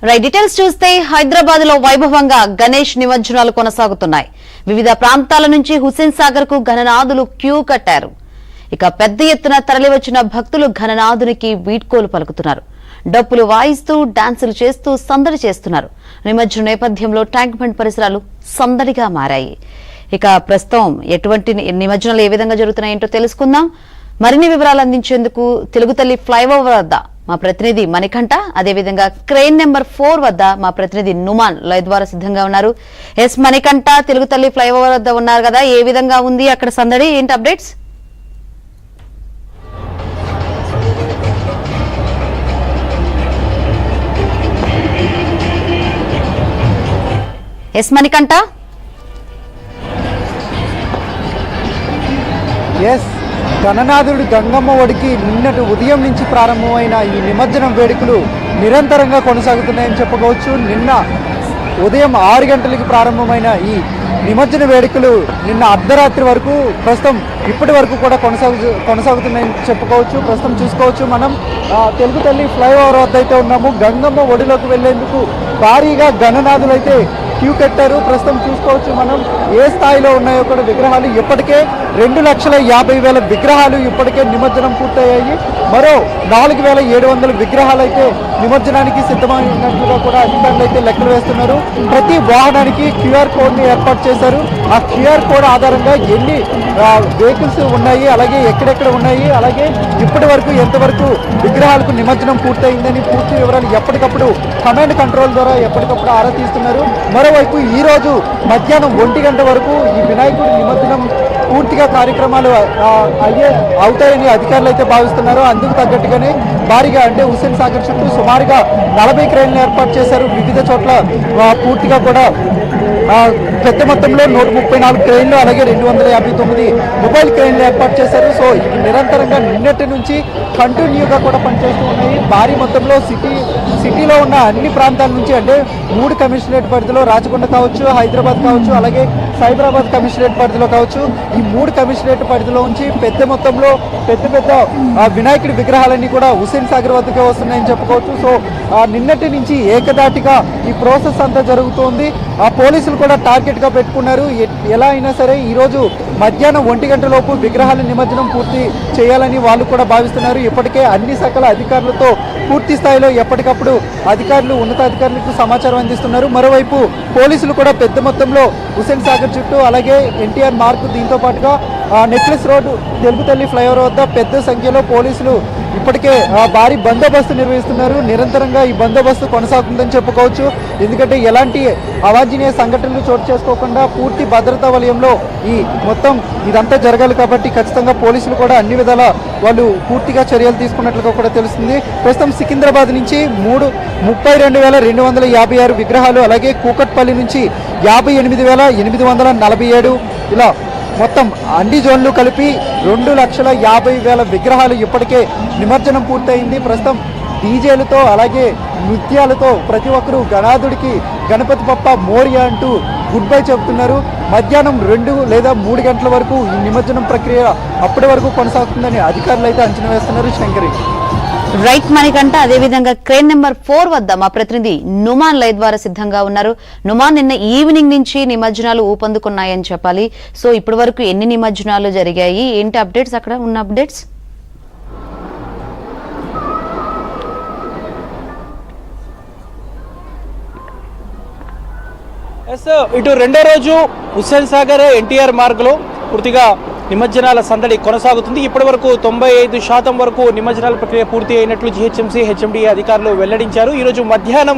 Right details చూస్తే హైదరాబాద్ లో వైభవంగా గణేష్ నిమజ్జనాలు కొనసాగుతున్నాయి. వివిధ ప్రాంతాల నుంచి హుస్సేన్ సాగర్ కు గణనాథులు క్యూ కట్టారు. ఇక పెద్ద ఎత్తున తరలివచ్చిన భక్తులు గణనాథునికి వీడ్కోలు పలుకుతున్నారు. డప్పులు వాయిస్తూ డాన్సులు చేస్తూ సందడి చేస్తున్నారు. నిమజ్జన నేపథ్యంలో ట్యాంక్ బండ్ పరిసరాలు సందడిగా మారాయి. ఇక ప్రస్తుతం ఎటువంటి నిమజ్జనాలు ఏ విధంగా జరుగుతున్నాయేంటో తెలుసుకుందాం. మరిన్ని వివరాలు అందించేందుకు తెలుగుతల్లి ఫ్లైఓవర్ వద్ద మా ప్రతినిధి మణికంఠ, అదేవిధంగా క్రెయిన్ నెంబర్ 4 వద్ద మా ప్రతినిధి నుమాన్ లైవ్ ద్వారా సిద్ధంగా ఉన్నారు. ఎస్ మణికంఠ, తెలుగుతల్లి ఫ్లైఓవర్ వద్ద ఉన్నారు కదా, ఏ విధంగా ఉంది అక్కడ సందడి, ఏంటి అప్డేట్స్? ఎస్ మణికంఠ. గణనాథుడు గంగమ్మ ఒడికి నిన్నటి ఉదయం నుంచి ప్రారంభమైన ఈ నిమజ్జనం వేడుకలు నిరంతరంగా కొనసాగుతున్నాయని చెప్పుకోవచ్చు. నిన్న ఉదయం 6 గంటలకి ప్రారంభమైన ఈ నిమజ్జన వేడుకలు నిన్న అర్ధరాత్రి వరకు ప్రస్తుతం ఇప్పటి వరకు కూడా కొనసాగుతున్నాయని చెప్పుకోవచ్చు. ప్రస్తుతం చూసుకోవచ్చు, మనం తెలుగు తల్లి ఫ్లైఓవర్ వద్ద అయితే ఉన్నాము. గంగమ్మ ఒడిలోకి వెళ్లేందుకు భారీగా గణనాథులు అయితే క్యూ కట్టారు. ప్రస్తుతం చూసుకోవచ్చు, మనం ఏ స్థాయిలో ఉన్నాయో కూడా విగ్రహాలు ఇప్పటికే 2,50,000 విగ్రహాలు ఇప్పటికే నిమజ్జనం పూర్తయ్యాయి. మరో 4,700 విగ్రహాలు అయితే నిమజ్జనానికి సిద్ధమైనట్లుగా కూడా అధికారులు అయితే లెక్కలు వేస్తున్నారు. ప్రతి వాహనానికి QR కోడ్ని ఏర్పాటు చేశారు. ఆ QR కోడ్ ఆధారంగా ఎన్ని వెహికల్స్ ఉన్నాయి, అలాగే ఎక్కడెక్కడ ఉన్నాయి, అలాగే ఇప్పటి వరకు ఎంతవరకు విగ్రహాలకు నిమజ్జనం పూర్తయిందని పూర్తి వివరాలు ఎప్పటికప్పుడు కమాండ్ కంట్రోల్ ద్వారా ఎప్పటికప్పుడు ఆరా తీస్తున్నారు. మరోవైపు ఈ రోజు మధ్యాహ్నం 1 గంట వరకు ఈ వినాయకుడి నిమజ్జనం పూర్తిగా కార్యక్రమాలు అవుతాయని అధికారులు అయితే భావిస్తున్నారు. అందుకు తగ్గట్టుగానే భారీగా అంటే హుస్సేన్ సాగర్ చుట్టూ సుమారుగా 40 క్రెయిన్లు ఏర్పాటు చేశారు. వివిధ చోట్ల పూర్తిగా కూడా పెద్ద మొత్తంలో 134 క్రెయిన్లు, అలాగే 259 మొబైల్ క్రెయిన్లు ఏర్పాటు చేశారు. సో ఇవి నిరంతరంగా నిన్నటి నుంచి కంటిన్యూగా కూడా పనిచేస్తూ ఉన్నాయి. భారీ మొత్తంలో సిటీలో ఉన్న అన్ని ప్రాంతాల నుంచి, అంటే 3 కమిషనరేట్ పరిధిలో రాచకొండ కావచ్చు, హైదరాబాద్ కావచ్చు, అలాగే సైబరాబాద్ కమిషనరేట్ పరిధిలో కావచ్చు, ఈ 3 కమిషనరేట్ పరిధిలో నుంచి పెద్ద మొత్తంలో పెద్ద వినాయకుడి విగ్రహాలన్నీ కూడా హుస్సేన్ సాగర్ వద్దకే వస్తున్నాయని చెప్పుకోవచ్చు. సో నిన్నటి నుంచి ఏకదాటిగా ఈ ప్రాసెస్ అంతా జరుగుతోంది. పోలీసులు కూడా టార్గెట్ గా పెట్టుకున్నారు. ఎలా అయినా సరే ఈరోజు మధ్యాహ్నం 1 గంట లోపు విగ్రహాల నిమజ్జనం పూర్తి చేయాలని వాళ్ళు కూడా భావిస్తున్నారు. ఇప్పటికే అన్ని శాఖల అధికారులతో పూర్తి స్థాయిలో ఎప్పటికప్పుడు ఉన్నతాధికారులకు సమాచారం అందిస్తున్నారు. మరోవైపు పోలీసులు కూడా పెద్ద మొత్తంలో హుస్సేన్ సాగర్ చుట్టూ, అలాగే ఎన్టీఆర్ మార్క్, దీంతో పాటుగా నెక్లెస్ రోడ్డు, తెలుగు తల్లి ఫ్లైఓవర్ వద్ద పెద్ద సంఖ్యలో పోలీసులు ఇప్పటికే భారీ బందోబస్తు నిర్వహిస్తున్నారు. నిరంతరంగా ఈ బందోబస్తు కొనసాగుతుందని చెప్పుకోవచ్చు. ఎందుకంటే ఎలాంటి అవాంఛనీయ సంఘటనలు చోటు చేసుకోకుండా పూర్తి భద్రతా వలయంలో ఈ మొత్తం ఇదంతా జరగాలి కాబట్టి ఖచ్చితంగా పోలీసులు కూడా అన్ని విధాల వాళ్ళు పూర్తిగా చర్యలు తీసుకున్నట్లుగా కూడా తెలుస్తుంది. ప్రస్తుతం సికింద్రాబాద్ నుంచి 32,256 విగ్రహాలు, అలాగే కూకట్పల్లి నుంచి 58,847 ఇలా మొత్తం అన్ని జోన్లు కలిపి 2,50,000 విగ్రహాలు ఇప్పటికే నిమజ్జనం పూర్తయింది. ప్రస్తుతం డీజేలతో, అలాగే నృత్యాలతో ప్రతి ఒక్కరూ గణాధుడికి గణపతి బప్ప మోరియా అంటూ గుడ్ బై చెబుతున్నారు. మధ్యాహ్నం 2 లేదా 3 గంటల వరకు ఈ నిమజ్జనం ప్రక్రియ అప్పటి వరకు కొనసాగుతుందని అధికారులు అయితే అంచనా వేస్తున్నారు. శంకరి. రైట్ మణికంఠ, అదేవిధంగా క్రెయిన్ నెంబర్ 4 వద్ద మా ప్రతినిధి నుమాన్ లైవ్ ద్వారా సిద్ధంగా ఉన్నారు. నుమాన్, నిన్న ఈవినింగ్ నుంచి నిమజ్జనాలు ఊపందుకున్నాయని చెప్పాలి. సో ఇప్పటి వరకు ఎన్ని నిమజ్జనాలు జరిగాయి, ఏంటి అప్డేట్స్, అక్కడ ఉన్న అప్డేట్స్? ఇటు రెండో రోజు హుస్సేన్ సాగర్ ఎన్టీఆర్ మార్గంలో పూర్తిగా నిమజ్జనాల సందడి కొనసాగుతుంది. ఇప్పటి వరకు 95% వరకు నిమజ్జనాల ప్రక్రియ పూర్తి అయినట్లు GHMC, HMDA అధికారులు వెల్లడించారు. ఈరోజు మధ్యాహ్నం